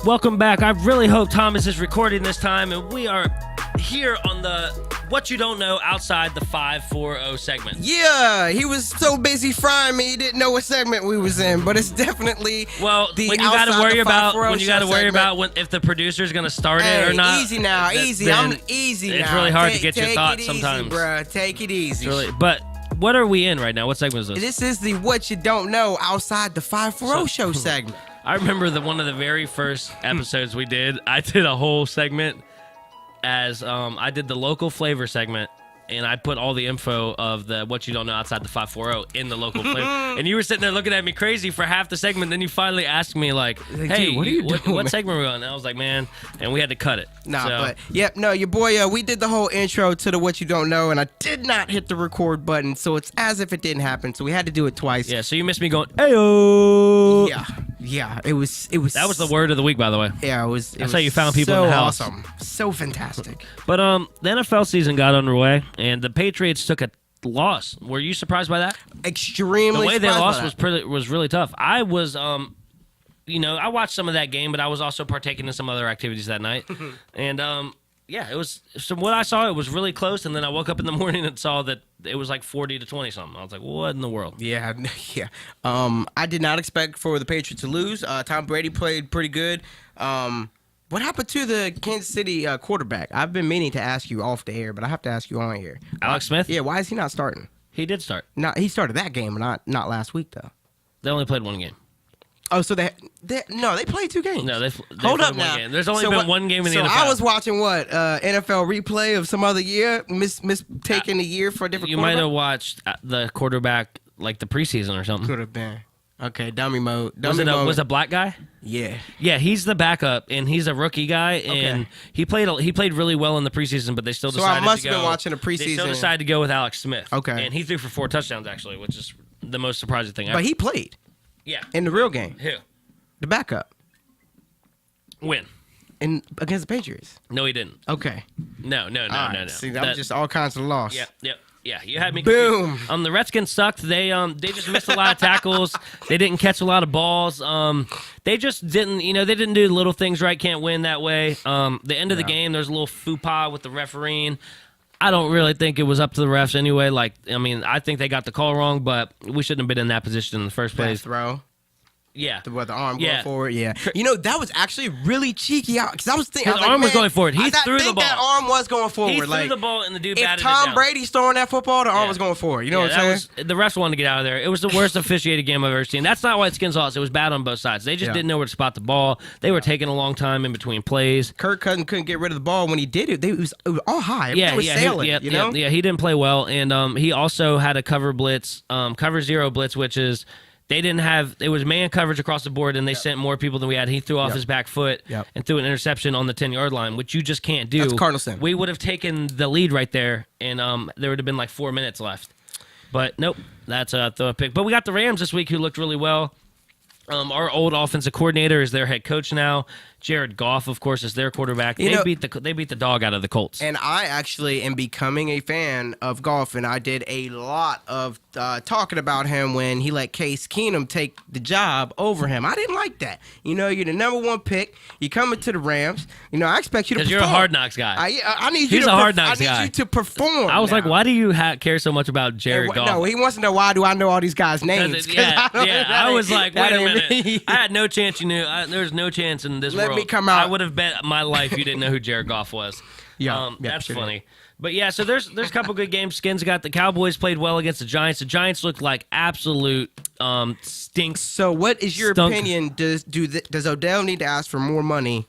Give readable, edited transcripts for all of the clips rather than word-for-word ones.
Welcome back. I really hope Thomas is recording this time, and we are here on the What You Don't Know Outside the 540 segment. Yeah, he was so busy frying me, he didn't know what segment we was in, but it's definitely when you got to worry about if the producer's going to start it or not. Easy now, easy. I'm easy now. It's really hard to get your thoughts sometimes. Bruh. Take it easy. But what are we in right now? What segment is this? This is the What You Don't Know Outside the 540 show segment. I remember one of the very first episodes we did. I did a whole segment as I did the local flavor segment, and I put all the info of the What You Don't Know Outside the 540 in the local flavor. And you were sitting there looking at me crazy for half the segment. Then you finally asked me hey, what are you doing, what segment are we on? And I was like, man, and we had to cut it. Your boy, we did the whole intro to the What You Don't Know, and I did not hit the record button, so it's as if it didn't happen. So we had to do it twice. Yeah, so you missed me going, ayo. Yeah, it was. That was the word of the week, by the way. Yeah, it was. That's how you found people in the house. Awesome, so fantastic. But the NFL season got underway, and the Patriots took a loss. Were you surprised by that? Extremely. The way they lost was really tough. I was I watched some of that game, but I was also partaking in some other activities that night, and it was. From what I saw, it was really close. And then I woke up in the morning and saw that it was like 40-20 something. I was like, what in the world? Yeah. I did not expect for the Patriots to lose. Tom Brady played pretty good. What happened to the Kansas City quarterback? I've been meaning to ask you off the air, but I have to ask you on here. Alex Smith? Yeah, why is he not starting? He did start. He started that game, not last week, though. They only played one game. Oh, so they played two games. No, they hold up one now. Game. There's only been one game in the NFL. So I was watching NFL replay of some other year, taking a year for a different. You might have watched the quarterback like the preseason or something. Could have been. Okay, dummy mode. Was it a black guy? Yeah. Yeah, he's the backup, and he's a rookie guy, and he played really well in the preseason, but they still decided to go. So I must have been watching the preseason. They still decided to go with Alex Smith. Okay. And he threw for 4 touchdowns, actually, which is the most surprising thing ever. But he played. Yeah. In the real game. Who? The backup. When? Against the Patriots. No, he didn't. Okay. No. See, that was just all kinds of loss. Yeah, you had me confused. Boom. The Redskins sucked. They just missed a lot of tackles. They didn't catch a lot of balls. They just didn't, they didn't do little things right. Can't win that way. The end of the game, there's a little faux pas with the refereeing. I don't really think it was up to the refs anyway. I think they got the call wrong, but we shouldn't have been in that position in the first place. That throw. Yeah. The arm going forward, yeah. That was actually really cheeky out, because I was thinking. His arm was going forward. He threw the ball. That arm was going forward. He threw the ball, and the dude batted it down. If Tom Brady's throwing that football, the arm was going forward. You know what I'm saying? The refs wanted to get out of there. It was the worst officiated game I've ever seen. That's not why it skins lost. It was bad on both sides. They just didn't know where to spot the ball. They were taking a long time in between plays. Kirk Cousins couldn't get rid of the ball. When he did it, it was all high. It was sailing, Yeah, he didn't play well. And he also had a cover blitz, cover zero blitz, which is it was man coverage across the board, and they sent more people than we had. He threw off his back foot and threw an interception on the 10-yard line, which you just can't do. That's Cardinal sin. We would have taken the lead right there, and there would have been like 4 minutes left. But nope, that's a throw pick. But we got the Rams this week, who looked really well. Our old offensive coordinator is their head coach now. Jared Goff, of course, is their quarterback. They beat the dog out of the Colts. And I actually am becoming a fan of Goff, and I did a lot of talking about him when he let Case Keenum take the job over him. I didn't like that. You're the number 1 pick. You're coming to the Rams. I expect you to perform. Because you're a Hard Knocks guy. I need you He's a Hard Knocks guy. I need you to perform. I was like, why do you care so much about Jared Goff? No, he wants to know, why do I know all these guys' names? I was like, wait a minute. I had no chance you knew. There's no chance in this world. Let me come out. I would have bet my life you didn't know who Jared Goff was. That's funny. But yeah, so there's a couple good games. Skins got the Cowboys played well against the Giants. The Giants looked like absolute stinks. So what is your opinion? Does Odell need to ask for more money?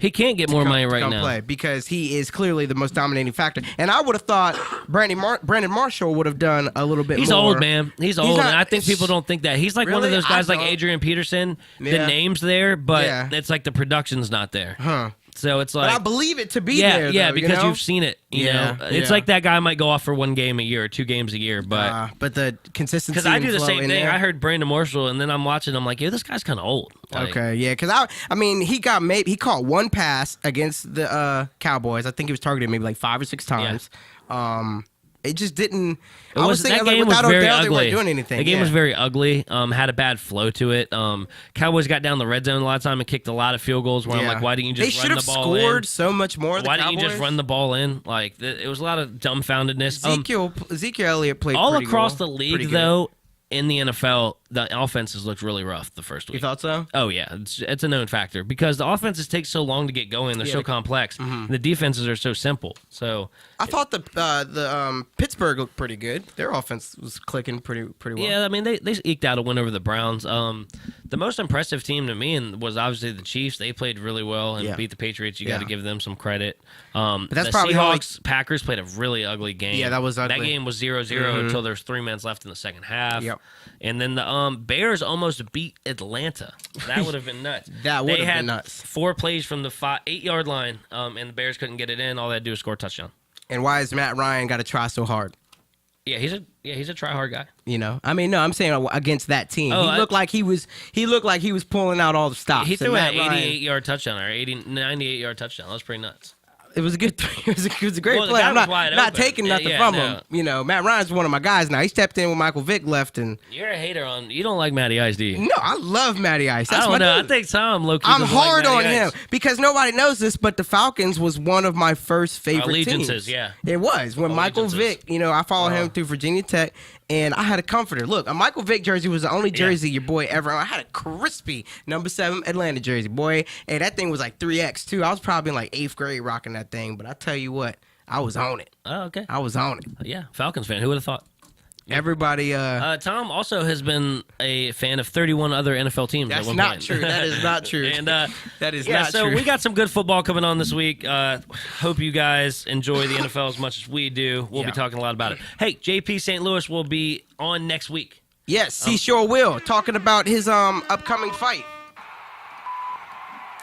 He can't get more money right now. Play because he is clearly the most dominating factor. And I would have thought Brandon Marshall would have done a little bit more. He's old, man. He's old, and I think people don't think that. He's like one of those guys like Adrian Peterson. The name's there, but it's like the production's not there. Huh. So it's But like I believe it to be yeah, there. yeah, though, because you know? you've seen it. You Yeah, know, it's yeah. like that guy might go off for 1 game a year or 2 games a year, but the consistency. because I do the and flow same in thing. there. I heard Brandon Marshall, and then I'm watching. I'm like, yeah, this guy's kind of old. Like, Okay, yeah, because I mean, he caught 1 pass against the Cowboys. I think he was targeted maybe like 5 or 6 times. It just didn't. I was thinking that game like, without was very Odell, they ugly. weren't doing anything. The game yeah. was very ugly. Had a bad flow to it. Cowboys got down the red zone a lot of time and kicked a lot of field goals. Where I'm like, why didn't you They just should run have the ball in? scored so much more. Why didn't you just Cowboys? run the ball in? Like it was a lot of dumbfoundedness. Ezekiel Elliott played all pretty across well. the Pretty league good. though. In the NFL, the offenses looked really rough the first week. You thought so? Oh yeah, it's a known factor because the offenses take so long to get going. They're so complex. The defenses are so simple. So I thought the Pittsburgh looked pretty good. Their offense was clicking pretty well. yeah, I mean they eked out a win over the Browns. The most impressive team to me was obviously the Chiefs. They played really well and beat the Patriots. You got to give them some credit. But that's the probably Seahawks Packers played a really ugly game. Yeah, that was ugly. That game was 0-0 until there's 3 minutes left in the second half. Yep. And then the Bears almost beat Atlanta. That would have been nuts. That would They have had been nuts. 4 plays from the 8-yard line, and the Bears couldn't get it in. All they had to do was score a touchdown. And why is Matt Ryan got to try so hard? Yeah, he's a try hard guy. You know, I mean, no, I'm saying against that team, Oh, he looked like he was pulling out all the stops. He And threw an Matt Ryan- 88-yard touchdown or 98-yard touchdown. That was pretty nuts. It was a good. It was a great Well, the play. guy I'm was not wide open. taking nothing Yeah, from no. him. You know, Matt Ryan's one of my guys now. He stepped in when Michael Vick left, and You're a hater on. You don't like Matty Ice, do you? no, I love Matty Ice. That's I my don't know. dude. I think Tom low-key I'm doesn't like hard on Matty him Ice. because nobody knows this, but the Falcons was one of my first favorite Allegiances, teams. yeah. It was when Michael Allegiances. Vick. You know, I followed him through Virginia Tech, and I had a comforter. Look, a Michael Vick jersey was the only jersey your boy ever. I had a crispy number 7 Atlanta jersey, boy, and that thing was like 3X too. I was probably in like 8th grade rocking that thing, but I tell you what, I was on it. Oh, okay. I was on it. Yeah, Falcons fan. Who would have thought? Everybody, Tom also has been a fan of 31 other NFL teams. that's at one not point. true. That is not true. And that is yeah, not so true. we got some good football coming on this week. Hope you guys enjoy the NFL as much as we do. We'll be talking a lot about it. Hey, JP St. Louis will be on next week. Yes, he sure will. Talking about his upcoming fight.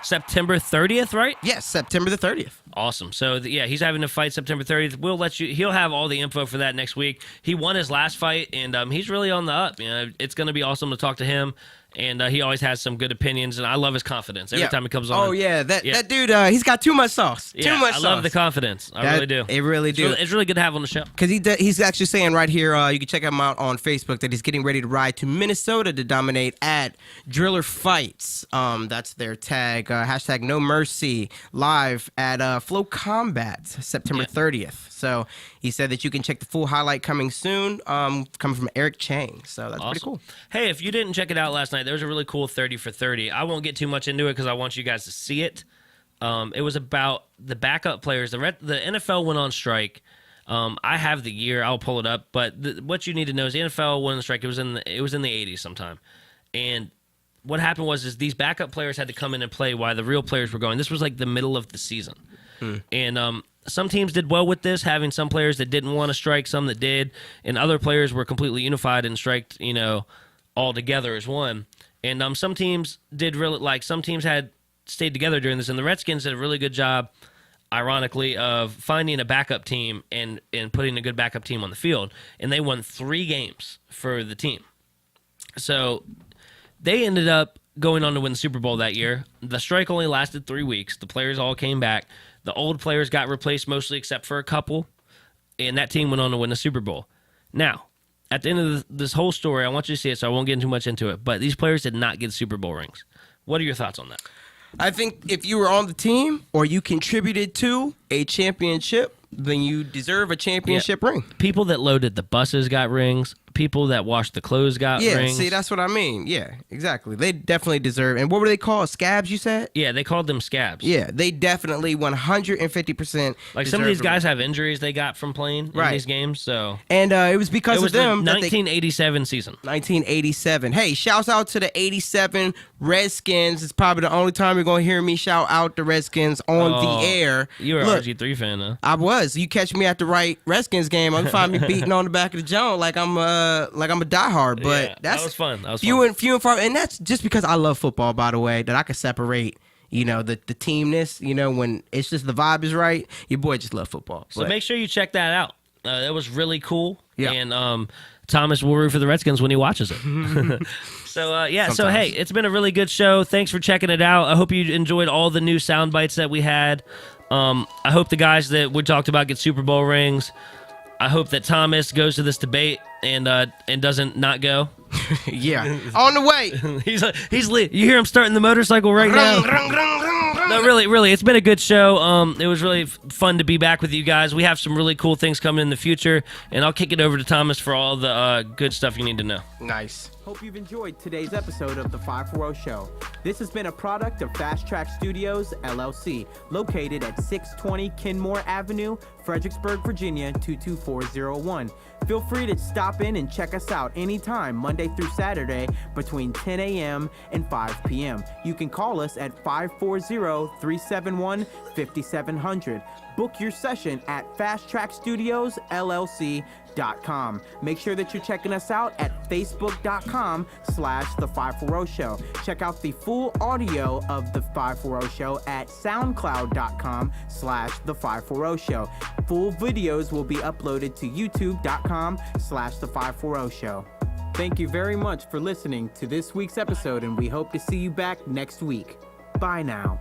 September 30th, right? Yes, September the 30th. Awesome. So yeah, he's having a fight September 30th. We'll let you. He'll have all the info for that next week. He won his last fight, and he's really on the up. You know, it's going to be awesome to talk to him. And he always has some good opinions, and I love his confidence every time he comes on. Oh yeah, that dude, he's got too much sauce. Yeah, too much I sauce. love the confidence. I really do. It really do. It's really good to have on the show. Because he's actually saying right here, you can check him out on Facebook, that he's getting ready to ride to Minnesota to dominate at Driller Fights. That's their tag. Hashtag No Mercy live at Flow Combat, September 30th. So he said that you can check the full highlight coming soon, coming from Eric Chang. So that's pretty cool. Hey, if you didn't check it out last night, there was a really cool 30 for 30. I won't get too much into it because I want you guys to see it. It was about the backup players. The NFL went on strike. I have the year. I'll pull it up. But what you need to know is the NFL went on strike. It was in the 80s sometime. And what happened was these backup players had to come in and play while the real players were going. This was like the middle of the season. And some teams did well with this, having some players that didn't want to strike, some that did, and other players were completely unified and striked, all together as one. And some teams did really, some teams had stayed together during this, and the Redskins did a really good job, ironically, of finding a backup team and putting a good backup team on the field. And they won 3 games for the team. So they ended up going on to win the Super Bowl that year. The strike only lasted 3 weeks. The players all came back. The old players got replaced mostly except for a couple, and that team went on to win the Super Bowl. Now, at the end of this whole story, I want you to see it, so I won't get too much into it, but these players did not get Super Bowl rings. What are your thoughts on that? I think if you were on the team or you contributed to a championship, then you deserve a championship ring. People that loaded the buses got rings. People that washed the clothes got rings. See, that's what I mean. Yeah, exactly. They definitely deserve. And what were they called? Scabs, you said? Yeah, they called them scabs. Yeah, they definitely 150%. Like some of these guys have injuries they got from playing in these games. So and it was because it was of them. The 1987 season. 1987. Hey, shouts out to the 87 Redskins. It's probably the only time you're going to hear me shout out the Redskins on the air. You were an RG3 fan, though. I was. You catch me at the right Redskins game, I'll find me beating on the back of the joint like I'm a diehard. But that was fun. That was few and far, and that's just because I love football. By the way, that I can separate the teamness, when it's just the vibe is right, your boy just love football. So make sure you check that out. That was really cool. Yeah. And Thomas will root for the Redskins when he watches it. So hey, it's been a really good show. Thanks for checking it out. I hope you enjoyed all the new sound bites that we had. I hope the guys that we talked about get Super Bowl rings. I hope that Thomas goes to this debate and doesn't not go. Yeah, on the way. You hear him starting the motorcycle right now. No, really, it's been a good show. It was really fun to be back with you guys. We have some really cool things coming in the future, and I'll kick it over to Thomas for all the good stuff you need to know. Nice. Hope you've enjoyed today's episode of the 540 Show. This has been a product of Fast Track Studios, LLC, located at 620 Kenmore Avenue, Fredericksburg, Virginia, 22401. Feel free to stop in and check us out anytime, Monday through Saturday, between 10 a.m. and 5 p.m. You can call us at 540-371-5700. Book your session at fasttrackstudiosllc.com. Make sure that you're checking us out at facebook.com/The 540 Show. Check out the full audio of The 540 Show at soundcloud.com/The 540 Show. Full videos will be uploaded to youtube.com/The 540 Show. Thank you very much for listening to this week's episode, and we hope to see you back next week. Bye now.